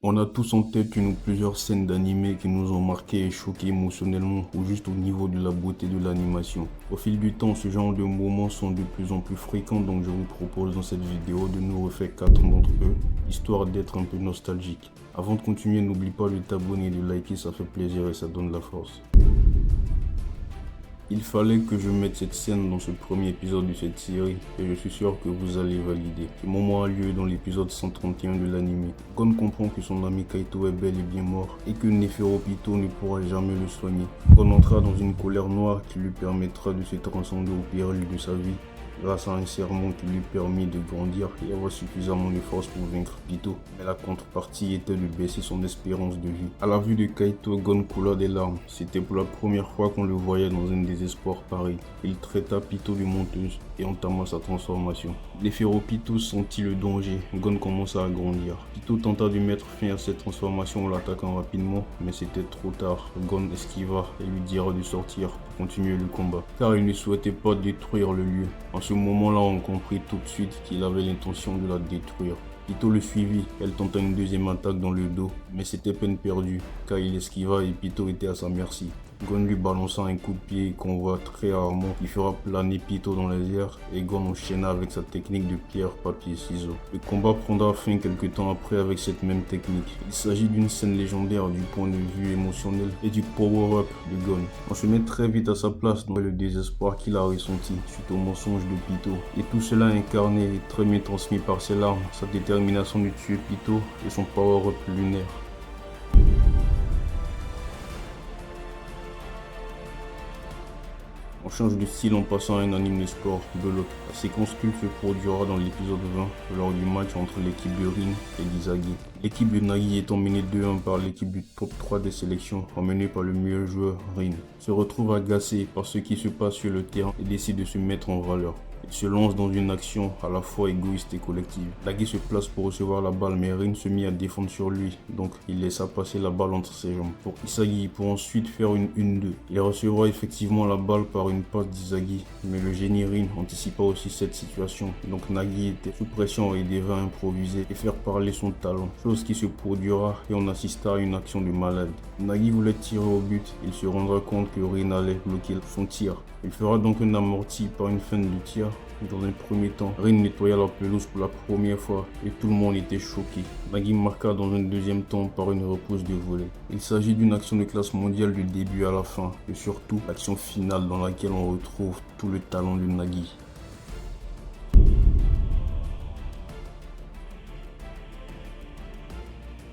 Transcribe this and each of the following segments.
On a tous en tête une ou plusieurs scènes d'animé qui nous ont marqués et choqués émotionnellement ou juste au niveau de la beauté de l'animation. Au fil du temps, ce genre de moments sont de plus en plus fréquents, donc je vous propose dans cette vidéo de nous refaire 4 d'entre eux, histoire d'être un peu nostalgique. Avant de continuer, n'oublie pas de t'abonner et de liker, ça fait plaisir et ça donne la force. Il fallait que je mette cette scène dans ce premier épisode de cette série et je suis sûr que vous allez valider. Ce moment a lieu dans l'épisode 131 de l'anime. Gon comprend que son ami Kaito est bel et bien mort et que Neferopito ne pourra jamais le soigner. Gon entra dans une colère noire qui lui permettra de se transcender au péril de sa vie grâce à un sermon qui lui permit de grandir et avoir suffisamment de force pour vaincre Pito. Mais la contrepartie était de baisser son espérance de vie. À la vue de Kaito, Gon coula des larmes. C'était pour la première fois qu'on le voyait dans un désespoir pareil. Il traita Pito de menteuse et entama sa transformation. Neferopito sentit le danger. Gon commença à grandir. Pito tenta de mettre fin à cette transformation en l'attaquant rapidement, mais c'était trop tard. Gon esquiva et lui dira de sortir pour continuer le combat, car il ne souhaitait pas détruire le lieu. En ce moment-là, on comprit tout de suite qu'il avait l'intention de la détruire. Pito le suivit, elle tenta une deuxième attaque dans le dos, mais c'était peine perdue, car il esquiva et Pito était à sa merci. Gon lui balança un coup de pied qu'on voit très rarement qui fera planer Pito dans les airs et Gon enchaîna avec sa technique de pierre, papier, ciseaux. Le combat prendra fin quelques temps après avec cette même technique. Il s'agit d'une scène légendaire du point de vue émotionnel et du power-up de Gon. On se met très vite à sa place dans le désespoir qu'il a ressenti suite au mensonge de Pito. Et tout cela incarné et très bien transmis par ses larmes, sa détermination de tuer Pito et son power-up lunaire. On change de style en passant à un anime de sport, Belot. La séquence culte se produira dans l'épisode 20 lors du match entre l'équipe de Rin et d'Izagi. L'équipe de Nagi étant menée 2-1 par l'équipe du top 3 des sélections, emmenée par le meilleur joueur Rin, se retrouve agacé par ce qui se passe sur le terrain et décide de se mettre en valeur. Il se lance dans une action à la fois égoïste et collective. Nagi se place pour recevoir la balle, mais Rin se mit à défendre sur lui, donc il laissa passer la balle entre ses jambes pour Isagi pour ensuite faire une 1-2. Il recevra effectivement la balle par une passe d'Isagi, mais le génie Rin anticipa aussi cette situation, donc Nagi était sous pression et devait improviser et faire parler son talent, chose qui se produira et on assista à une action de malade. Nagi voulait tirer au but, il se rendra compte que Rin allait bloquer son tir. Il fera donc un amorti par une fin de tir. Dans un premier temps, Rin nettoya la pelouse pour la première fois et tout le monde était choqué. Nagi marqua dans un deuxième temps par une repousse de volée. Il s'agit d'une action de classe mondiale du début à la fin et surtout l'action finale dans laquelle on retrouve tout le talent de Nagi.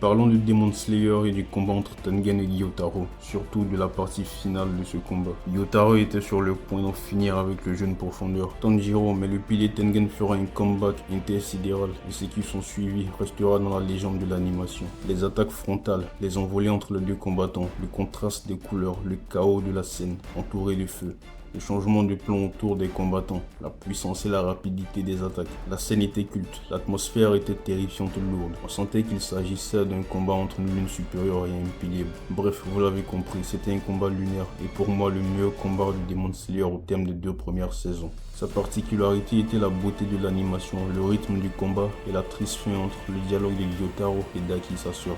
Parlons de Demon Slayer et du combat entre Tengen et Gyotaro, surtout de la partie finale de ce combat. Gyotaro était sur le point d'en finir avec le jeune profondeur Tanjiro, mais le pilier Tengen fera un comeback intersidéral et ce qui sont suivis restera dans la légende de l'animation. Les attaques frontales, les envolées entre les deux combattants, le contraste des couleurs, le chaos de la scène, entouré de feu. Le changement de plan autour des combattants, la puissance et la rapidité des attaques. La scène était culte, l'atmosphère était terrifiante et lourde. On sentait qu'il s'agissait d'un combat entre une lune supérieure et un pilier. Bref, vous l'avez compris, c'était un combat lunaire et pour moi le meilleur combat de Demon Slayer au terme des 2 premières saisons. Sa particularité était la beauté de l'animation, le rythme du combat et la triste fin entre le dialogue de Gyotaro et Daki, sa sœur.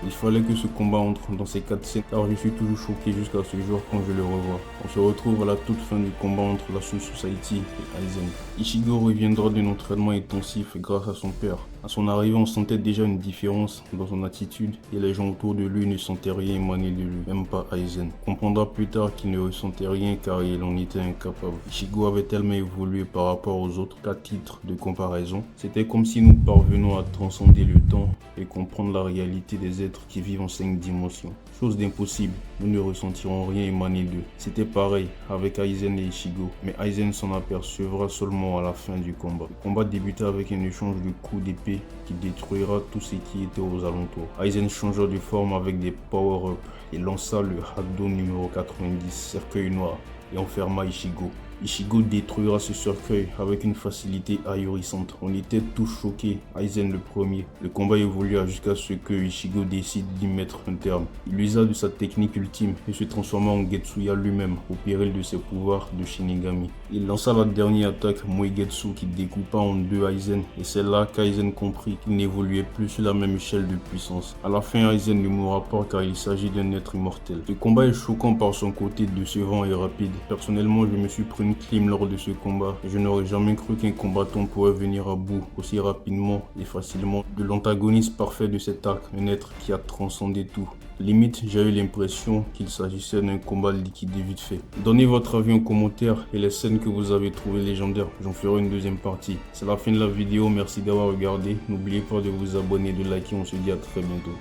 Il fallait que ce combat entre dans ces 4 scènes car je suis toujours choqué jusqu'à ce jour quand je le revois. On se retrouve à la toute fin du combat entre la Soul Society et Aizen. Ichigo reviendra d'un entraînement intensif grâce à son père. À son arrivée, on sentait déjà une différence dans son attitude et les gens autour de lui ne sentaient rien émaner de lui, même pas Aizen. On comprendra plus tard qu'il ne ressentait rien car il en était incapable. Ichigo avait tellement évolué par rapport aux autres qu'à titre de comparaison, c'était comme si nous parvenions à transcender le temps et comprendre la réalité des êtres qui vivent en 5 dimensions. Chose d'impossible, nous ne ressentirons rien émaner d'eux. C'était pareil avec Aizen et Ichigo, mais Aizen s'en apercevra seulement à la fin du combat. Le combat débuta avec un échange de coups d'épée qui détruira tout ce qui était aux alentours. Aizen changea de forme avec des power-up et lança le Haddo numéro 90, cercueil noir, et enferma Ichigo. Ichigo détruira ce cercueil avec une facilité ahurissante. On était tous choqués, Aizen le premier. Le combat évolua jusqu'à ce que Ichigo décide d'y mettre un terme. Il usa de sa technique ultime et se transforma en Getsuya lui-même au péril de ses pouvoirs de Shinigami. Il lança la dernière attaque Moegetsu qui découpa en deux Aizen et c'est là qu'Aizen comprit qu'il n'évoluait plus sur la même échelle de puissance. À la fin, Aizen ne mourra pas car il s'agit d'un être immortel. Ce combat est choquant par son côté décevant et rapide. Personnellement, je me suis pris une clim lors de ce combat et je n'aurais jamais cru qu'un combattant pourrait venir à bout aussi rapidement et facilement de l'antagoniste parfait de cet arc, un être qui a transcendé tout. Limite, j'ai eu l'impression qu'il s'agissait d'un combat liquidé vite fait. Donnez votre avis en commentaire et les scènes que vous avez trouvées légendaires. J'en ferai une deuxième partie. C'est la fin de la vidéo, merci d'avoir regardé. N'oubliez pas de vous abonner, de liker, on se dit à très bientôt.